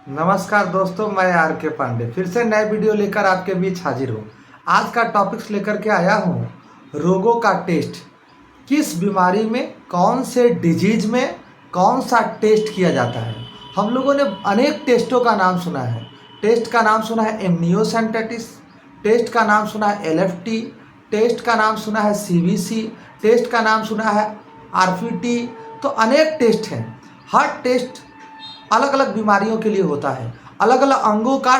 नमस्कार दोस्तों, मैं आर के पांडे फिर से नए वीडियो लेकर आपके बीच हाजिर हूँ। आज का टॉपिक्स लेकर के आया हूँ रोगों का टेस्ट। किस बीमारी में, कौन से डिजीज में कौन सा टेस्ट किया जाता है। हम लोगों ने अनेक टेस्टों का नाम सुना है। टेस्ट का नाम सुना है एमनियोसेंटेटिस, टेस्ट का नाम सुना है एलएफटी, टेस्ट का नाम सुना है सीबीसी, टेस्ट का नाम सुना है आरपीटी। तो अनेक टेस्ट हैं। हर टेस्ट अलग अलग बीमारियों के लिए होता है, अलग अलग अंगों का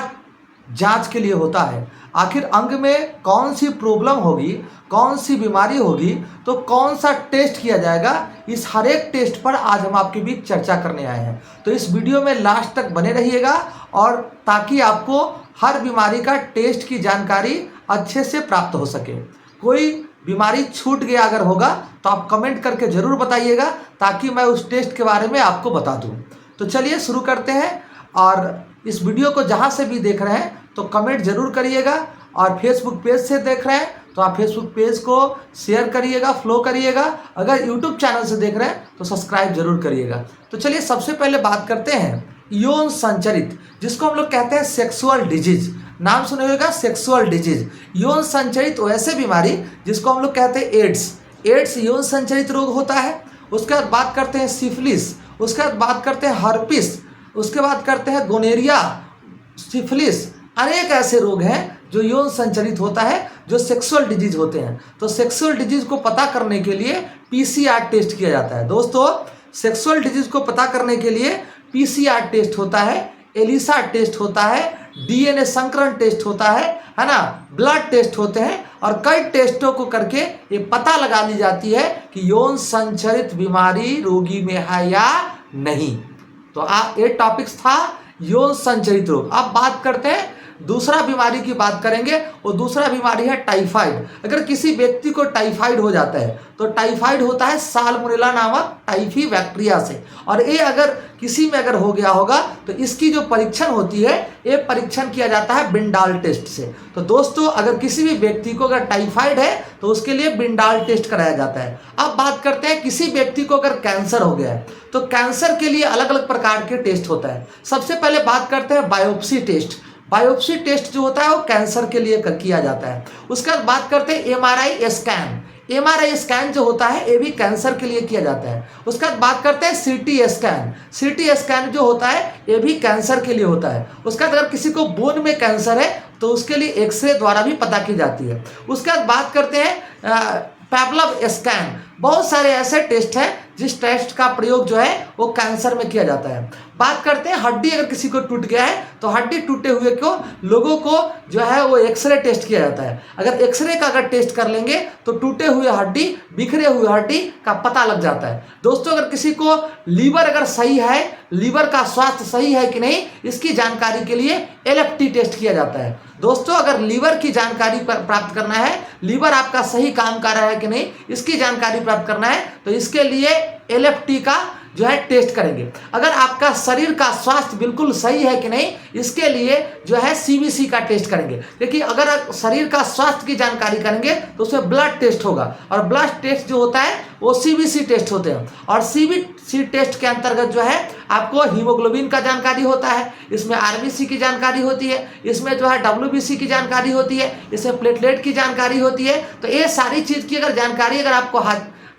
जांच के लिए होता है। आखिर अंग में कौन सी प्रॉब्लम होगी, कौन सी बीमारी होगी, तो कौन सा टेस्ट किया जाएगा, इस हर एक टेस्ट पर आज हम आपके बीच चर्चा करने आए हैं। तो इस वीडियो में लास्ट तक बने रहिएगा, और ताकि आपको हर बीमारी का टेस्ट की जानकारी अच्छे से प्राप्त हो सके। कोई बीमारी छूट गया अगर होगा तो आप कमेंट करके ज़रूर बताइएगा, ताकि मैं उस टेस्ट के बारे में आपको बता दूँ। तो चलिए शुरू करते हैं। और इस वीडियो को जहाँ से भी देख रहे हैं तो कमेंट जरूर करिएगा, और फेसबुक पेज से देख रहे हैं तो आप फेसबुक पेज को शेयर करिएगा, फॉलो करिएगा। अगर यूट्यूब चैनल से देख रहे हैं तो सब्सक्राइब जरूर करिएगा। तो चलिए सबसे पहले बात करते हैं यौन संचरित, जिसको हम लोग कहते हैं सेक्सुअल डिजीज। नाम सुने होगा, सेक्सुअल डिजीज, यौन संचरित वैसे बीमारी जिसको हम लोग कहते हैं एड्स। एड्स यौन संचरित रोग होता है। उसके बाद बात करते हैं सिफिलिस, उसके बाद बात करते हैं हर्पिस, उसके बाद करते हैं गोनेरिया, सिफिलिस। अनेक ऐसे रोग हैं जो यौन संचरित होता है, जो सेक्सुअल डिजीज होते हैं। तो सेक्सुअल डिजीज को पता करने के लिए पीसीआर टेस्ट किया जाता है। दोस्तों, सेक्सुअल डिजीज को पता करने के लिए पीसीआर टेस्ट होता है, एलिसा टेस्ट होता है, डीएनए संकरण टेस्ट होता है ना, ब्लड टेस्ट होते हैं, और कई टेस्टों को करके ये पता लगा ली जाती है कि यौन संचरित बीमारी रोगी में है या नहीं। तो ये टॉपिक्स था यौन संचरित रोग। अब बात करते हैं दूसरा बीमारी की बात करेंगे। वो दूसरा बीमारी है टाइफाइड। अगर किसी व्यक्ति को टाइफाइड हो जाता है तो टाइफाइड होता है साल्मोनेला नामक टाइफी बैक्टीरिया से, और ये अगर किसी में अगर हो गया होगा तो इसकी जो परीक्षण होती है, ये परीक्षण किया जाता है बिंडाल टेस्ट से। तो दोस्तों, अगर किसी भी व्यक्ति को अगर टाइफाइड है तो उसके लिए बिंडाल टेस्ट कराया जाता है। अब बात करते हैं किसी व्यक्ति को अगर कैंसर हो गया है तो कैंसर के लिए अलग अलग प्रकार के टेस्ट होता है। सबसे पहले बात करते हैं बायोप्सी टेस्ट। बायोप्सी टेस्ट जो होता है वो कैंसर के लिए किया जाता है। उसके बाद बात करते हैं एमआरआई स्कैन। एमआरआई स्कैन जो होता है ये भी कैंसर के लिए किया जाता है। उसके बाद बात करते हैं सीटी स्कैन। सीटी स्कैन जो होता है ये भी कैंसर के लिए होता है। उसके बाद अगर किसी को बोन में कैंसर है तो उसके लिए एक्सरे द्वारा भी पता की जाती है। उसके बाद बात करते हैं पैपलव स्कैन। बहुत सारे ऐसे टेस्ट हैं जिस टेस्ट का प्रयोग जो है वो कैंसर में किया जाता है। बात करते हैं हड्डी, अगर किसी को टूट गया है तो हड्डी टूटे हुए को लोगों को जो है वो एक्सरे टेस्ट किया जाता है। अगर एक्सरे का अगर टेस्ट कर लेंगे तो टूटे हुए हड्डी, बिखरे हुए हड्डी का पता लग जाता है। दोस्तों, अगर किसी को लीवर अगर सही है, लीवर का स्वास्थ्य सही है कि नहीं, इसकी जानकारी के लिए एलएफटी टेस्ट किया जाता है। दोस्तों, अगर लीवर की जानकारी प्राप्त करना है, लीवर आपका सही काम कर रहा है कि नहीं, इसकी जानकारी प्राप्त करना है तो इसके लिए एलएफटी का जो है टेस्ट करेंगे। अगर आपका शरीर का स्वास्थ्य बिल्कुल सही है कि नहीं, इसके लिए जो है सीबीसी का टेस्ट करेंगे। देखिए, अगर आप शरीर का स्वास्थ्य की जानकारी करेंगे तो उसमें ब्लड टेस्ट होगा, और ब्लड टेस्ट जो होता है वो सीबीसी टेस्ट होते हैं। और सीबीसी टेस्ट के अंतर्गत जो है आपको हीमोग्लोबिन का जानकारी होता है, इसमें आरबीसी की जानकारी होती है, इसमें जो है डब्ल्यूबीसी की जानकारी होती है, इसमें प्लेटलेट की जानकारी होती है। तो ये सारी चीज़ की अगर जानकारी अगर आपको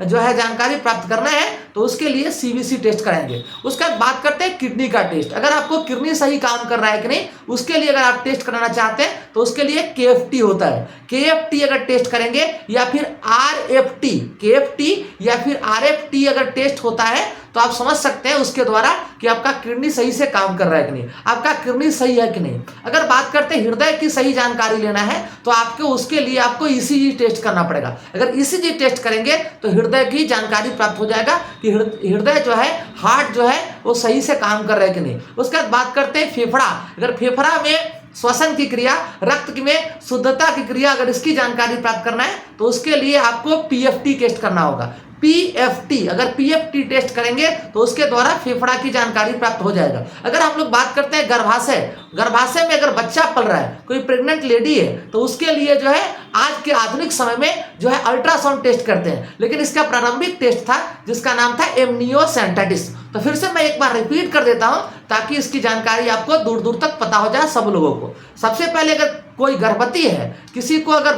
जो है जानकारी प्राप्त करना है तो उसके लिए सीबीसी टेस्ट कराएंगे। उसके बाद बात करते हैं किडनी का टेस्ट। अगर आपको किडनी सही काम कर रहा है कि नहीं, उसके लिए अगर आप टेस्ट कराना चाहते हैं तो उसके लिए केएफटी होता है। केएफटी अगर टेस्ट करेंगे या फिर आरएफटी, केएफटी या फिर आरएफटी अगर टेस्ट होता है तो आप समझ सकते हैं उसके द्वारा कि आपका किडनी सही से काम कर रहा है कि नहीं, आपका किडनी सही है कि नहीं। अगर बात करते हैं हृदय की सही जानकारी लेना है तो आपको उसके लिए आपको ईसीजी टेस्ट करना पड़ेगा। अगर ईसीजी टेस्ट करेंगे तो हृदय की जानकारी प्राप्त हो जाएगा कि हृदय जो है, हार्ट जो है वो सही से काम कर रहा है कि नहीं। उसके बाद बात करते हैं फेफड़ा। अगर फेफड़ा में श्वसन की क्रिया, रक्त में शुद्धता की क्रिया, अगर इसकी जानकारी प्राप्त करना है तो उसके लिए आपको पीएफटी टेस्ट करना होगा। पीएफटी, अगर पीएफटी टेस्ट करेंगे तो उसके द्वारा फेफड़ा की जानकारी प्राप्त हो जाएगा। अगर हम लोग बात करते हैं गर्भाशय, गर्भाशय में अगर बच्चा पल रहा है, कोई प्रेग्नेंट लेडी है, तो उसके लिए जो है आज के आधुनिक समय में जो है अल्ट्रासाउंड टेस्ट करते हैं, लेकिन इसका प्रारंभिक टेस्ट था जिसका नाम था एमनियोसेंटेटिस। तो फिर से मैं एक बार रिपीट कर देता हूं ताकि इसकी जानकारी आपको दूर दूर तक पता हो जाए सब लोगों को। सबसे पहले अगर कोई गर्भवती है, किसी को अगर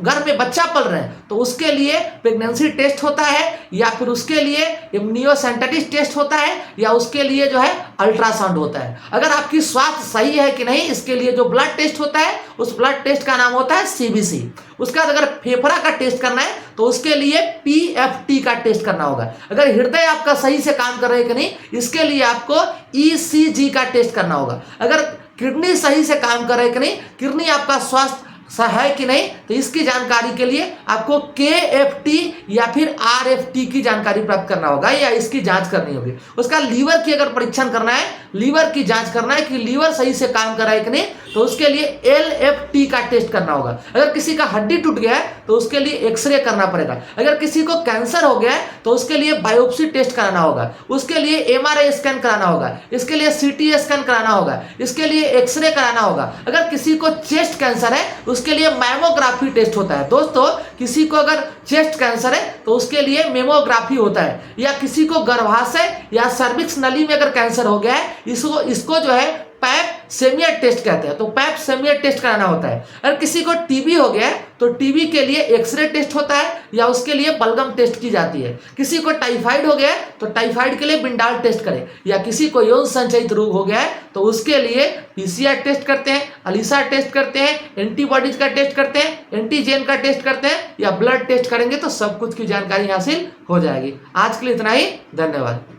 गर्भ में बच्चा पल रहे हैं, तो उसके लिए प्रेगनेंसी टेस्ट होता है, या फिर उसके लिए एमनियोसेंटेटिस टेस्ट होता है, या उसके लिए जो है अल्ट्रासाउंड होता है। अगर आपकी स्वास्थ्य सही है कि नहीं, इसके लिए जो ब्लड टेस्ट होता है उस ब्लड टेस्ट का नाम होता है सीबीसी। उसका अगर फेफड़ा का टेस्ट करना है तो उसके लिए पीएफटी का टेस्ट करना होगा। अगर हृदय आपका सही से काम कर रहा है कि नहीं, इसके लिए आपको ईसीजी का टेस्ट करना होगा। अगर किडनी सही से काम कर रहा है कि नहीं, किडनी आपका स्वास्थ्य है कि नहीं, तो इसकी जानकारी के लिए आपको केएफटी या फिर आरएफटी की जानकारी प्राप्त करना होगा, या इसकी जांच करनी होगी। उसका लीवर की अगर परीक्षण करना है, लीवर की जांच करना है कि लीवर सही से काम कर रहा है कि नहीं, तो उसके लिए एलएफटी का टेस्ट करना होगा। अगर किसी का हड्डी टूट गया है तो उसके लिए एक्सरे करना पड़ेगा। अगर किसी को कैंसर हो गया है तो उसके लिए बायोप्सी टेस्ट कराना होगा, उसके लिए एमआरआई स्कैन कराना होगा, इसके लिए सीटी स्कैन कराना होगा, इसके लिए एक्सरे कराना होगा। अगर किसी को चेस्ट कैंसर है उसके लिए मैमोग्राफी टेस्ट होता है। दोस्तों, किसी को अगर चेस्ट कैंसर है तो उसके लिए मेमोग्राफी होता है, या किसी को गर्भाशय या सर्विक्स नली में अगर कैंसर हो गया है, इसको जो है पैप सेमियर टेस्ट कहते हैं, तो पैप सेमियर टेस्ट कराना होता है। अगर किसी को टीबी हो गया है तो टीबी के लिए एक्सरे टेस्ट होता है, या उसके लिए बलगम टेस्ट की जाती है। किसी को टाइफाइड हो गया है तो टाइफाइड के लिए बिंडाल टेस्ट करें, या किसी को यौन संचयित रोग हो गया है तो उसके लिए पीसीआर टेस्ट करते हैं, अलीसा टेस्ट करते हैं, एंटीबॉडीज का टेस्ट करते हैं, एंटीजेन का टेस्ट करते हैं, या ब्लड टेस्ट करेंगे तो सब कुछ की जानकारी हासिल हो जाएगी। आज के लिए इतना ही, धन्यवाद।